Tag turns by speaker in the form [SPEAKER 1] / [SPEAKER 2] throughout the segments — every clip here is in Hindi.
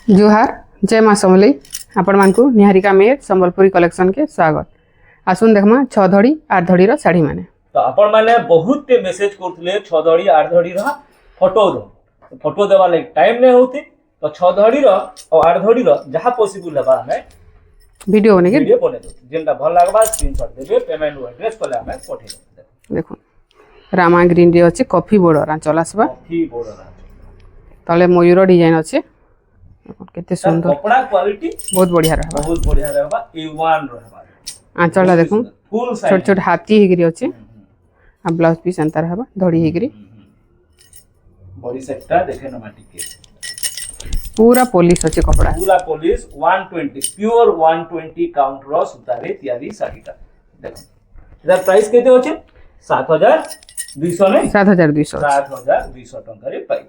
[SPEAKER 1] जुहार जय माँ समलई आपण मानकु निहारिका मेयर संबलपुरी कलेक्शन के स्वागत। आसुन देखमा 6 धड़ी 8 धड़ी रो साड़ी माने
[SPEAKER 2] तो आपण माने बहुत ते मेसेज करथले 6 धड़ी 8 धड़ी रो फोटो दो फोटो देवा लाइक टाइम नै होती तो 6 धड़ी रो और 8 धड़ी रो जहां पॉसिबल हेबा हमें
[SPEAKER 1] वीडियो बने
[SPEAKER 2] दो जेंटा भल लागबा स्क्रीनशॉट देबे पेमेंट और एड्रेस कोले हमें पठे दे।
[SPEAKER 1] देखो रामा ग्रीन रे अछि कॉफी बॉर्डर आंचल आसबा
[SPEAKER 2] कॉफी बॉर्डर
[SPEAKER 1] तले मयूर डिजाइन अछि केते सुंदर
[SPEAKER 2] कपड़ा क्वालिटी
[SPEAKER 1] बहुत बढ़िया रहबा
[SPEAKER 2] A1 रहबा
[SPEAKER 1] आंचलटा देखो
[SPEAKER 2] फुल साइज
[SPEAKER 1] छोट छोट हाथी हिगरी अछि आ ब्लाउज पीस अंतर रहबा धड़ी हिगरी
[SPEAKER 2] बॉडी सेटटा देखे न माटी के
[SPEAKER 1] पूरा पॉलिश अछि कपड़ा
[SPEAKER 2] पूरा पॉलिश 120 प्योर 120 काउंट रो सुतारे तयारी साड़ीटा देखो इधर प्राइस केते होचे 7200 नै
[SPEAKER 1] 7200
[SPEAKER 2] 7200 टंका रे पाई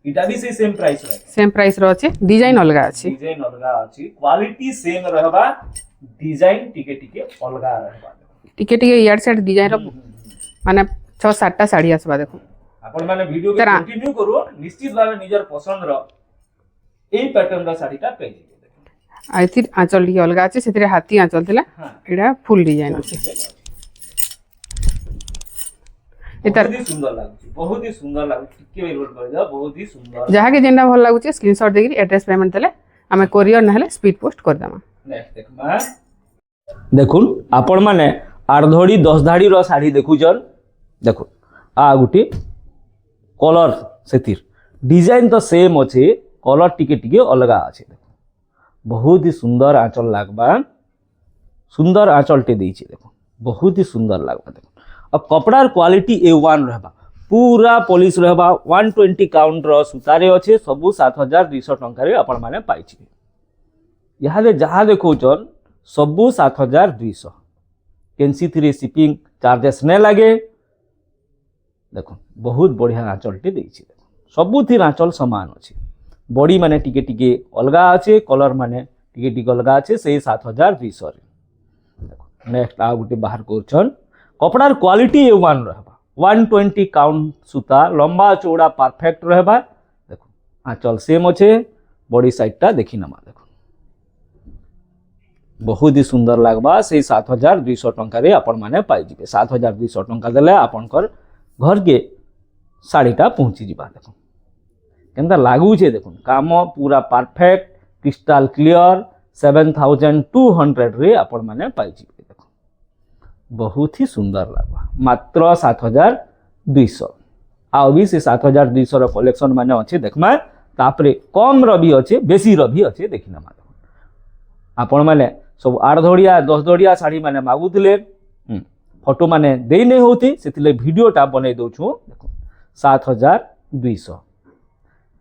[SPEAKER 2] इटा भी सेम प्राइस रहे
[SPEAKER 1] सेम प्राइस रो अछि डिजाइन अलगा अछि
[SPEAKER 2] डिजाइन अलगा अछि क्वालिटी सेम रहबा डिजाइन टिके टिके अलगा रहबा
[SPEAKER 1] टिके टिके यार सेट डिजाइन रो माने 6-7 टा साड़ी आसबा देखो
[SPEAKER 2] आपण माने वीडियो के कंटिन्यू करो निश्चित भाबे निजर पसंद रो एई पैटर्न रा साड़ीटा पेई जेबे
[SPEAKER 1] आइतिर आंचल टी अलगा अछि सेतिरे हाथी आंचल थिला एडा फुल डिजाइन अछि
[SPEAKER 2] बहुत ही सुंदर लागुची टिके वेल कर दे बहुत ही सुंदर
[SPEAKER 1] जहा के जेंडा भल लागुची स्क्रीनशॉट देगिरी एड्रेस पेमेंट देले हमें कोरियर नहले स्पीड पोस्ट कर देमा
[SPEAKER 2] नेक्स्ट देखमा देखुन आपण माने 8 धड़ी 10 धाड़ी रो साड़ी देखुचन देखो आ गुटी कलर सेतिर डिजाइन तो सेम अछि कलर टिके टिके अलगा अछि देखो बहुत ही सुंदर आंचल लागबा सुंदर आंचल टे देछि देखो बहुत ही सुंदर लागबा देखो अब कपड़ार क्वालिटी A1 रहबा पूरा पॉलिश रहबा 120 काउंट रो सुतारे अछि सबु 7200 टंका रे आपण माने पाइछि यहाँ दे जहाँ देखौचन सबु 7200 कैंसी थ्री शिपिंग चार्जेस ने लागे देखो बहुत बढ़िया आंचल टे देछि सबु थी आंचल समान अछि बॉडी माने टिके टिके अलगा अछि कलर माने टिके टिके अलगा अछि सेही 7200 रे देखो नेक्स्ट आ गुटे बाहर करछन कपड़ार क्वालिटी A1 रहबा 120 काउंट सूता लंबा चौड़ा परफेक्ट रहबा देखो आंचल सेम अछि बॉडी साइडटा देखि नमा देखो बहुत ही सुंदर लागबा से 7200 टंका रे आपण माने पाइ जिबे 7200 टंका देले आपनकर घर के साड़ीटा पहुंची जिबा देखो केनता लागू छे देखो काम पूरा परफेक्ट क्रिस्टल क्लियर 7200 रे आपण माने पाइ जिबे देखो बहुत ही सुंदर लागबा मात्र 7200 आ भी से 7200 रो कलेक्शन माने अछि देखमा तापरे कम रो भी अछि बेसी रो भी अछि देखिना मा आपण माने सब 8 धड़िया 10 धड़िया साड़ी माने मागुतले फोटो माने देई नै होती सेतिले वीडियोटा बनै दउ छु देखो 7200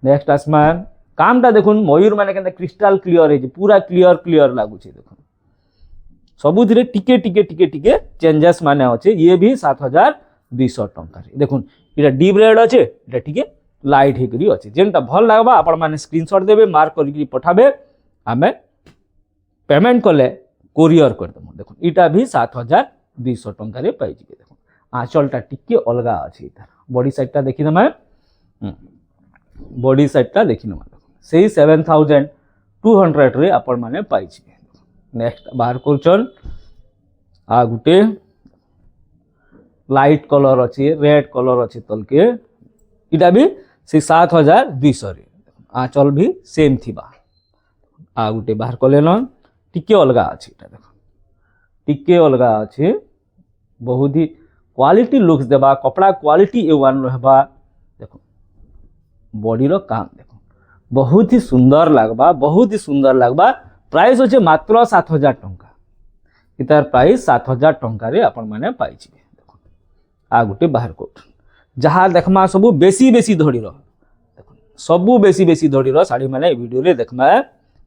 [SPEAKER 2] नेक्स्ट आसमान कामटा देखुन मयूर माने केनता क्रिस्टल क्लियर है पूरा क्लियर लागु छै देखो सबुथिरे टिके टिके टिके टिके चेंजेस माने अछि ये भी 7200 टंका रे देखुन इटा डीप रेड अछि इटा टिके लाइट हेकरी अछि जेनटा भल लागबा आपण माने स्क्रीनशॉट देबे मार्क करिकरी पठाबे हमें पेमेंट कले कोरियर कर दमु देखुन इटा भी 7200 टंका रे पाइ जिबे देखुन आंचलटा टिके अलगा अछि इधर बॉडी साइडटा देखि नमे बॉडी साइडटा देखि नमे सेही 7200 रे आपण माने पाइ जिबे नेक्स्ट बाहर करछन आ गुटे लाइट कलर अछि रेड कलर अछि तलके इटा भी से 7200 रे आंचल भी सेम थिबा आ गुटे बाहर कलेन टिके अलगा अछि इटा देखो टिके अलगा अछि बहुत ही क्वालिटी लुक्स देबा कपड़ा क्वालिटी A1 रहबा देखो बॉडी रो काम देखो बहुत ही सुंदर लागबा प्राइस होचे मात्र 7000 टंका इतार प्राइस 7000 टंका रे आपण माने पाइ छिबे देखो आ गुटे बाहर कोट जहां देखमा सबु बेसी धड़ी रो देखो सबु बेसी धड़ी रो साड़ी माने वीडियो रे देखमा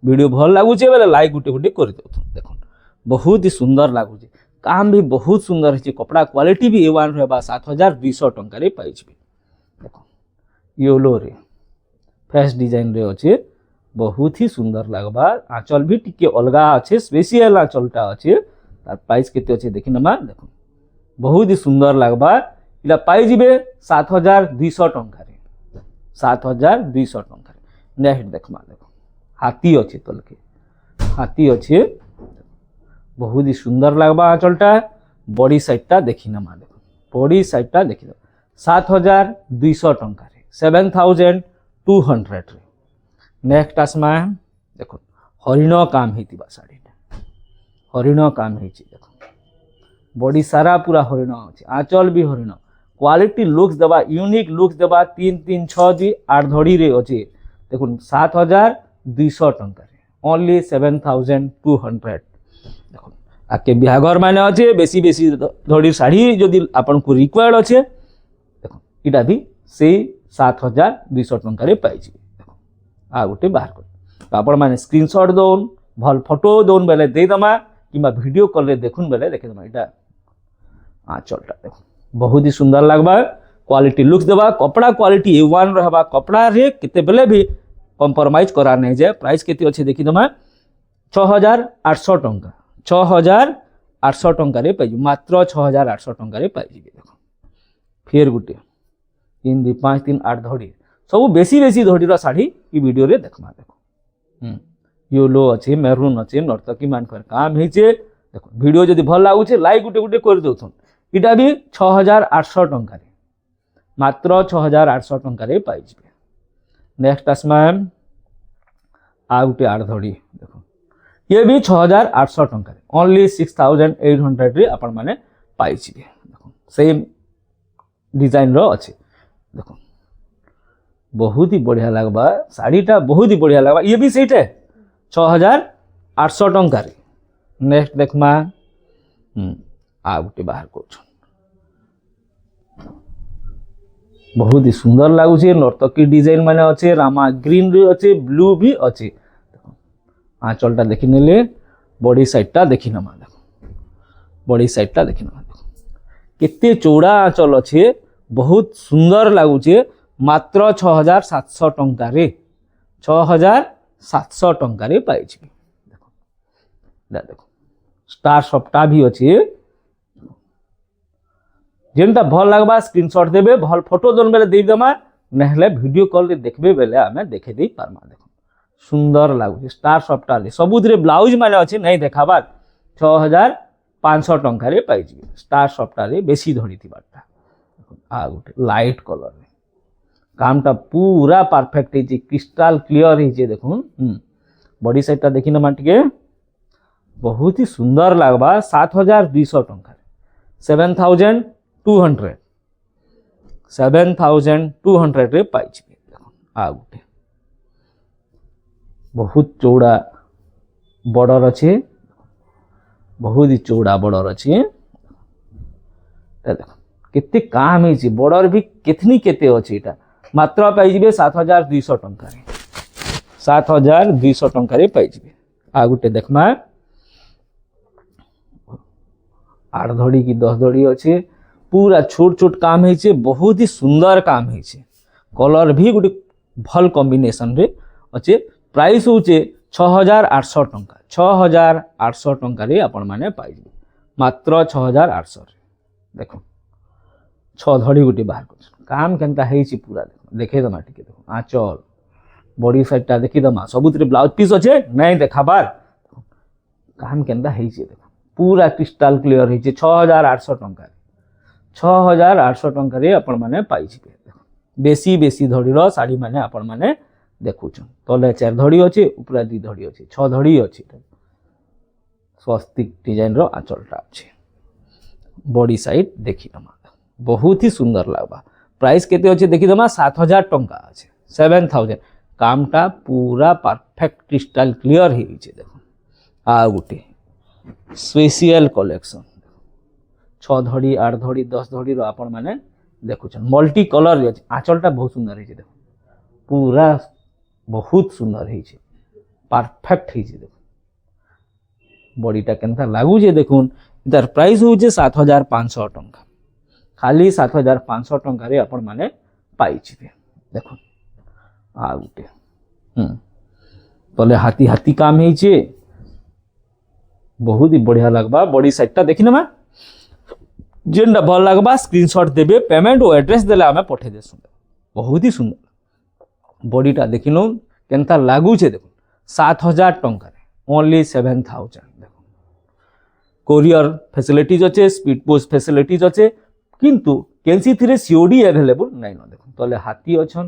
[SPEAKER 2] वीडियो भल लागु छे बेले लाइक गुटे कर दो देखो बहुत ही सुंदर लागु छे काम भी बहुत सुंदर छे कपड़ा क्वालिटी भी A1 रहबा 7200 टंका रे पाइ छिबे देखो येलो रे फ्रेश डिजाइन रे अछि बहुत ही सुंदर लागबा आंचल भी टिके अलगा अछि स्पेशल आंचलटा अछि तार प्राइस केते अछि देखि नमा देखो बहुत ही सुंदर लागबा इला पाइ जिबे 7200 टंका रे 7200 टंका रे नेक्स्ट देखमा देखो हाथी अच्छे तलके हाथी अच्छे बहुत ही सुंदर लगवा आंचलटा बॉडी साइडटा देखी नमा देखो बॉडी साइडटा देखी 7200 टंका 7200 नेक्स्ट आसमा देखो हरिण काम होता शाढ़ीटा हरिण काम हो देखो बॉडी सारा पूरा हरिण अच्छे आंचल भी हरिण क्वालिटी लुक्स देवा यूनिक लुक्स देवा 3-3-6 8 धड़ी रे अच्छे देखो 7200 टंका ओनली 7200 देखो आके बिहाघर माने अच्छे बेसी बेसी धड़ी शाढ़ी जदि आपन को रिक्वायर्ड अच्छे देखो इटा भी से 7200 टंका पाई देखो आ गोटे बाहर कर आपण माने स्क्रीनशॉट दौन भल फोटो दौन बेले देदमा कि वीडियो कॉल रे देखुन बेले देखेदमा इटा आंचलटा देखो बहुत ही सुंदर लगवा क्वालिटी लुक्स देवा कपड़ा क्वालिटी A1 रहबा कपड़ा रे केते बेले भी कंप्रोमाइज करा नहीं जाए प्राइस केते अच्छे देखिदमा 6800 टंका 6800 टंका रे पाई मात्र 6800 टंका रे पाई देखो फिर गुटे 3-2-5-3-8 धड़ी सब बेसी बेसी धड़ी रा साड़ी ई वीडियो रे देखमा देखो येलो अच्छे मेरून अच्छे नर्तकी मानकर काम होइछे देखो वीडियो जदि भल लागुछे लाइक गुटे गुटे कर दउथुन इटा भी 6800 टंका रे मात्र 6800 टंका रे पाई जिवे नेक्स्ट आसमा आ गुटे 8 धड़ी देखो ये भी 6800 टंका रे ओनली 6800 रे आपण माने पाई जिवे देखो सेम डिजाइन रो अच्छे देखो बहुत ही बढ़िया लगवा शाढ़ीटा बहुत ही बढ़िया लगवा ये भी सेट है 6800 टंका रे नेक्स्ट देखमा आ गोटे बाहर कर बहुत ही सुंदर लगुचे नर्तकी डिजाइन माने अच्छे रामा ग्रीन रे अच्छे ब्लू भी अच्छे देखो आंचलटा देखि नेले बॉडी साइडटा देखि नमा देखो बॉडी साइडटा देखि नमा देखो केते चौड़ा आंचल अच्छे बहुत सुंदर लगुचे मात्र 6700 टंका रे 6700 टंका रे पाई छी देखो देखो स्टार सप्टा भी अच्छे जेनटा भल लगवा स्क्रीनशॉट देबे भल फोटो दोन बेले दे देमा नहले वीडियो कॉल रे देखबे बेले आमे देखे दे पारमा देखो सुंदर लागु स्टार सप्टा रे सबुदरे ब्लाउज माने अछि नहीं देखाबा 6500 टंका रे पाई छी स्टार सप्टा रे बेसी धड़ी थिबाटा आ गुटे लाइट कलर रे कामटा पूरा परफेक्ट है क्रिस्टल क्लियर है देखो बॉडी साइडटा देखि न माटिके बहुत ही सुंदर लगवा 7200 टंका 7200 रे पाई छी देखो आ गुटे बहुत चौड़ा बॉर्डर अच्छे बहुत ही चौड़ा बॉर्डर अच्छे देखो केते काम है बॉर्डर भी केतनी केते अच्छे एटा मात्र पाई जिबे 7200 टंका रे 7200 टंका रे पाई जिबे आ गुटे देखमा 8 धड़ी की 10 धड़ी अच्छे पूरा छोट छोट काम है बहुत ही सुंदर काम है कलर भी गोटे भल कॉम्बिनेशन रे अच्छे प्राइस होचे 6800 टंका 6800 टंका रे आपण माने पाई जिबे मात्र 6800 रे देखो 6 धड़ी गोटे बाहर कर काम केनता है पूरा देखो देखे दमा टिके देखो आंचल बॉडी साइडटा देखी दमा सबुतरे ब्लाउज पीस अच्छे नहीं देखाबार काम केनता है देखो पूरा क्रिस्टल क्लियर है 6800 टंका 6800 टंका रे आपण माने पाई जिबे देखो बेसी बेसी धड़ी रो साड़ी माने आपण माने देखुछन तले 4 धड़ी अच्छे ऊपर 2 धड़ी अच्छे 6 धड़ी अच्छे स्वस्तिक डिजाइन रो आंचलटा अच्छे बॉडी साइड देखी दमा बहुत ही सुंदर लगवा प्राइस केते अच्छे देखी दमा 7000 टंका अच्छे 7000 कामटा पूरा परफेक्ट क्रिस्टल क्लियर है देखो आ गुटे स्पेशल कलेक्शन 6 धड़ी 8 धड़ी 10 धड़ी रो आपण माने देखुछन मल्टी कलर रे आंचलटा बहुत सुंदर है देखो पूरा बहुत सुंदर है परफेक्ट है देखो बॉडीटा केनता लागू जे देखुन इतार प्राइस होचे 7500 टंका खाली 7500 टंका रे आपण माने पाई छिबे देखो आ गुटे तले हाथी हाथी काम है बहुत ही बढ़िया लगवा बॉडी साइडटा देखि नमा जेनटा भल लगवा स्क्रीनशॉट देबे पेमेंट और एड्रेस देले आमे पठे देसु बहुत ही सुंदर बॉडीटा देखिनो केनता लागू छे देखो 7000 टंका ओनली 7000 देखो कोरियर फैसिलिटीज अच्छे स्पीड पोस्ट फैसिलिटीज अच्छे किंतु केनसी थ्री सीओडी अवेलेबल नाइन देखो तले हाथी अच्छन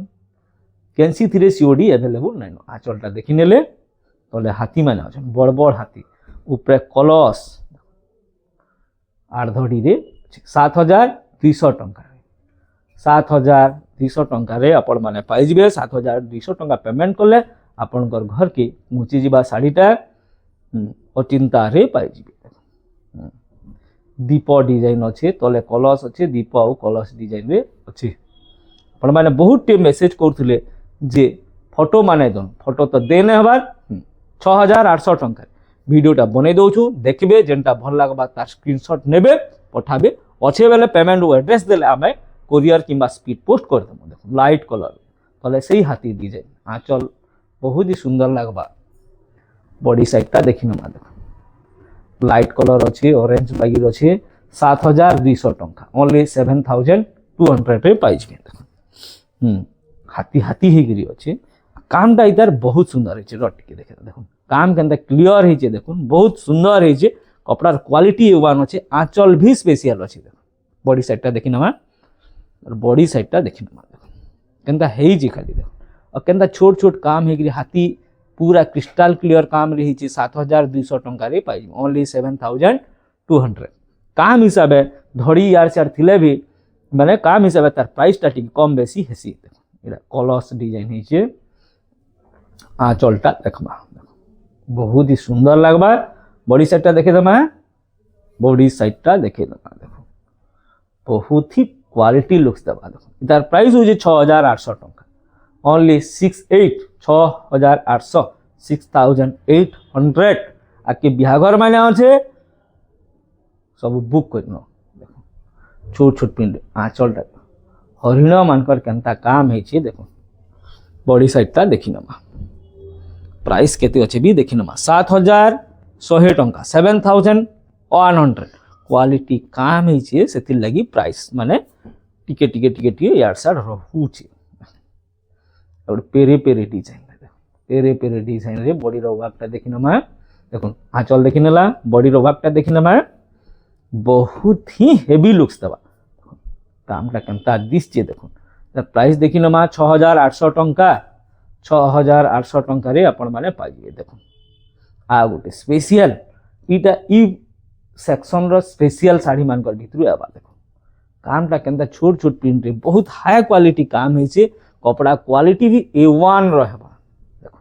[SPEAKER 2] केनसी थ्री सीओडी अवेलेबल नाइन आंचलटा देखि नेले तले हाथी माने अच्छन बड़ बड़ हाथी ऊपर कलश आर्धड़ी रे 7200 टंका 7200 टंका रे आपण माने पाई जिवे 7200 टंका पेमेंट कले आपणकर घर के मुची जिबा साड़ीटा अचिंता रे पाई जिवे दीप डिजाइन अच्छे तले कलश अच्छे दीप आउ कलश डिजाइन रे अच्छे आपण माने बहुत टे मेसेज करथुले जे फोटो माने दन फोटो तो देने हबार 6800 टंका वीडियोटा बनै दउछु देखबे जेनटा भल लागबा तार स्क्रीनशॉट नेबे पठाबे अच्छे बेले पेमेंट एड्रेस देले आमे कोरियर किंबा स्पीड पोस्ट कर देबो देखो लाइट कलर तले सही हाथी डिजाइन आंचल बहुत ही सुंदर लागबा बॉडी साइडटा देखिनो मा देखो लाइट कलर अच्छे ऑरेंज बागिर अच्छे 7200 टंका ओनली 7200 रे पाइज के देखो हाथी हाथी हे गिरी अच्छे कामटा इधर बहुत सुंदर है रट के देखे देखो काम केनता क्लियर है देखो बहुत सुंदर है कपड़ार क्वालिटी वन अच्छे आंचल भी स्पेशल अच्छे देखो बॉडी साइडटा देखि नमा बॉडी साइडटा देखि नमा देखो केनता है खाली देखो और केनता छोट छोट काम है हाथी पूरा क्रिस्टल क्लियर काम रही 7200 टंका रे पाई ओनली 7200 काम हिसाब धड़ी यार चार थिले भी माने काम हिसाब तार प्राइस टा टिक कम बेसी हेसी देखो एरा कलश डिजाइन है आंचलटा देखबा बहुत ही सुंदर लगबा बॉडी साइडटा देखे दमा बॉडी साइडटा देखे दमा देखो बहुत ही क्वालिटी लुक्स दबा देखो तार प्राइस हो 6800 टंका ओनली 6800 6800 आके बिहाघर माने अच्छे सब बुक करनो देखो छोट छोट पिंड आंचलटा हरिण मानकर केनता काम है देखो बॉडी साइडटा देखि नमा प्राइस केते अच्छे भी देखि नमा 7100 टंका 7100 क्वालिटी काम है से लगी प्राइस माने टिके टिके टिके टिके यार साड रहूचे और पेरे पेरे डिजाइन पेरे पेरे डिजाइन रे बॉडी रो वर्कटा देखि नमा देखो आंचल देखि नेला बॉडी रो वर्कटा देखि नमा बहुत ही हेवी लुक्स दबा कामटा केनता दिसचे देखो प्राइस देखि नमा 6800 टंका 6800 टंका रे आपण माने पाइबे देखो आ गोटे स्पेशल इटा ई सेक्शन रो स्पेशल साड़ी मानकर भितरु आबा देखो कामटा केनता छोट छोट प्रिंट रे बहुत हाई क्वालिटी काम है कपड़ा क्वालिटी भी A1 रहबा देखो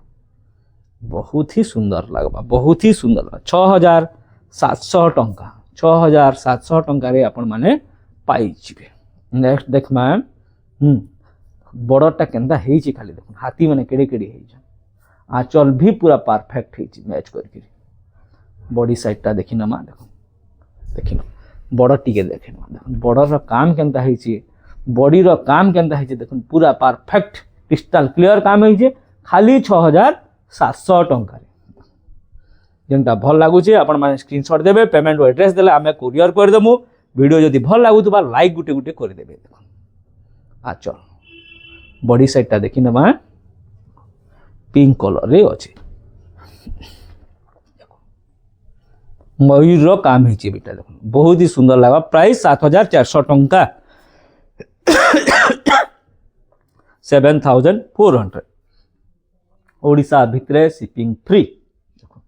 [SPEAKER 2] बहुत ही सुंदर लगबा बहुत ही सुंदर 6700 टंका 6700 टंका रे आपण माने पाई जिवे नेक्स्ट देख मा बॉर्डरटा केनता हेची खाली देखो हाथी माने केड़े केड़े हेछ आंचल भी पूरा परफेक्ट हेची मैच करके बॉडी साइडटा देखि नमा देखिन बॉर्डर टिके देखिन देखो बॉर्डर रो काम केनता हेची बॉडी रो काम केनता हेची देखो पूरा परफेक्ट क्रिस्टल क्लियर काम हेची खाली 6700 टंका रे जेनटा भल लागु छे आपण माने स्क्रीनशॉट देबे पेमेंट एड्रेस देले आमे कुरियर कर देमु वीडियो जदी भल लागु तो लाइक गुटे गुटे कर देबे देखो आंचल बॉडी साइडटा देखि नमा पिंक कलर रे अछि मयूर रो काम हेछि बेटा देखो बहुत ही सुंदर लगा प्राइस 7400 टंका 7400 ओडिसा भितरे शिपिंग फ्री देखो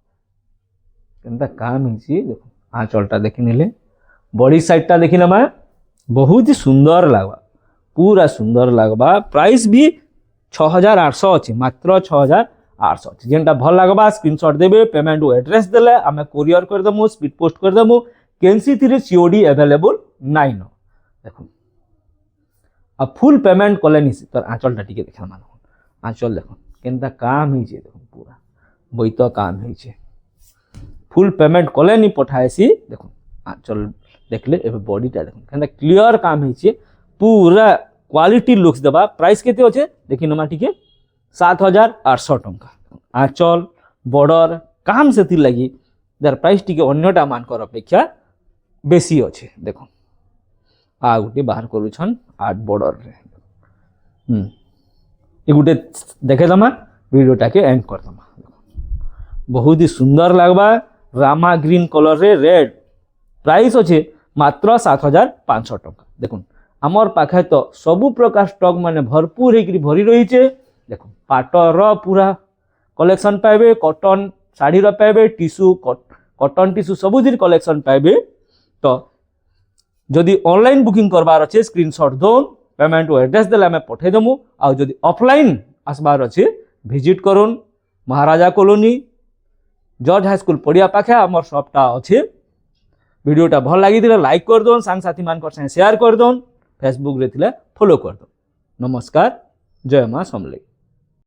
[SPEAKER 2] केनता काम हेछि देखो आंचलटा देखि नेले बॉडी साइडटा देखि नमा बहुत ही सुंदर लागबा पूरा सुंदर लगबा प्राइस भी 6800 अच्छे मात्र 6800 अच्छे जेनटा भल लगबा स्क्रीनशॉट देबे पेमेंट एड्रेस देले आमे कुरियर कर देमु स्पीड पोस्ट कर देमु केनसी थ्री सीओडी अवेलेबल नाइन देखो अब फुल पेमेंट कले नि तर आंचलटा टिके देखा मान आंचल देखो केनता काम ही देखो पूरा बोईत काम ही फुल पेमेंट कले नि पठाएसी देखो आंचल देखले एबे बॉडीटा देखो केनता क्लियर काम ही पूरा क्वालिटी लुक्स देबा प्राइस केते होचे देखि नमा टिके 7800 टंका आंचल बॉर्डर काम से लगी दर प्राइस टिके अन्यटा मानकर अपेक्षा बेसी अच्छे देखो आ गोटे बाहर करूछन आठ बॉर्डर रे ए गोटे देखे दमा वीडियोटा के एंड कर दमा बहुत ही सुंदर लगवा रामा ग्रीन कलर रे रेड प्राइस अच्छे मात्र 7500 टंका। देखुन आमर पाखे तो सबु प्रकार स्टॉक माने भरपूर होकर भरी रही है। देखो पाटर पूरा कलेक्शन पाइबे, कॉटन शाढ़ी पाइबे, टिश्यू कॉटन टिश्यू सबुथिर कलेक्शन पाइबे। तो जदि ऑनलाइन बुकिंग करबार अच्छे स्क्रीनशॉट दोन पेमेंट एड्रेस देले आम पठेदेमु। आ जदि ऑफलाइन आसबार अच्छे विजिट करुन महाराजा कॉलोनी जॉर्ज हाई स्कूल पड़िया पाखे आमर शॉपटा अच्छे। वीडियोटा भल लगी लाइक कर दौन, सांग साथी मान शेयर कर दौन, फेसबुक रे थिले फॉलो कर दौन। नमस्कार, जय मां समलेई।